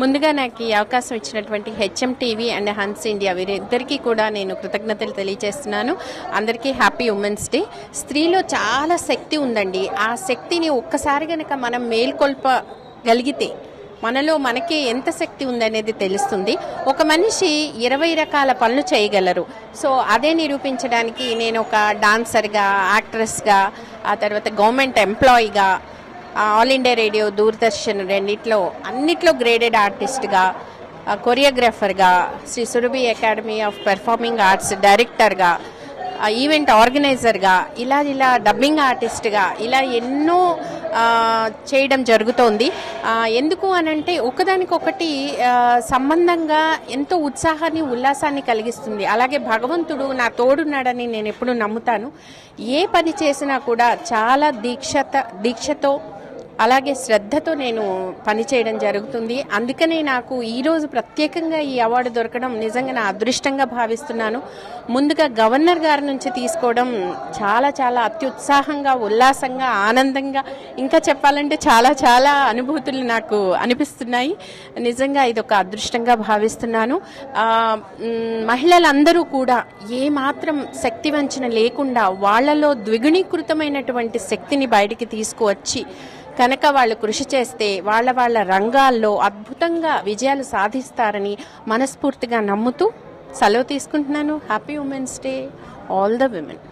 ముందుగా నాకు ఈ అవకాశం ఇచ్చినటువంటి HM TV and Hans India వీరిద్దరికీ కూడా నేను కృతజ్ఞతలు తెలియజేస్తున్నాను. అందరికీ హ్యాపీ ఉమెన్స్ డే. స్త్రీలో చాలా శక్తి ఉందండి. ఆ శక్తిని ఒక్కసారి కనుక మనం మేల్కొల్పగలిగితే మనలో మనకి ఎంత శక్తి ఉందనేది తెలుస్తుంది. ఒక మనిషి 20 రకాల పనులు చేయగలరు. సో అదే నిరూపించడానికి నేను ఒక డాన్సర్గా, యాక్ట్రెస్గా, ఆ తర్వాత గవర్నమెంట్ ఎంప్లాయీగా, ఆల్ ఇండియా రేడియో, దూరదర్శన్ అన్నిట్లో గ్రేడెడ్ ఆర్టిస్ట్గా, కొరియోగ్రాఫర్గా, Shri Surabhi Academy of Performing Arts డైరెక్టర్గా, ఈవెంట్ ఆర్గనైజర్గా, ఇలా డబ్బింగ్ ఆర్టిస్ట్గా ఇలా ఎన్నో చేయడం జరుగుతోంది. ఎందుకు అనంటే ఒకదానికొకటి సంబంధంగా ఎంతో ఉత్సాహాన్ని, ఉల్లాసాన్ని కలిగిస్తుంది. అలాగే భగవంతుడు నా తోడున్నాడని నేను ఎప్పుడూ నమ్ముతాను. ఏ పని చేసినా కూడా చాలా దీక్షతో అలాగే శ్రద్ధతో నేను పనిచేయడం జరుగుతుంది. అందుకనే నాకు ఈరోజు ప్రత్యేకంగా ఈ అవార్డు దొరకడం నిజంగా నా అదృష్టంగా భావిస్తున్నాను. ముందుగా గవర్నర్ గారి నుంచి తీసుకోవడం చాలా అత్యుత్సాహంగా, ఉల్లాసంగా, ఆనందంగా, ఇంకా చెప్పాలంటే చాలా అనుభూతులు నాకు అనిపిస్తున్నాయి. నిజంగా ఇది ఒక అదృష్టంగా భావిస్తున్నాను. మహిళలందరూ కూడా ఏమాత్రం శక్తి వంచన లేకుండా వాళ్ళలో ద్విగుణీకృతమైనటువంటి శక్తిని బయటికి తీసుకువచ్చి కనుక వాళ్ళు కృషి చేస్తే వాళ్ళ రంగాల్లో అద్భుతంగా విజయాలు సాధిస్తారని మనస్ఫూర్తిగా నమ్ముతూ సెలవు తీసుకుంటున్నాను. Happy women's day all the women.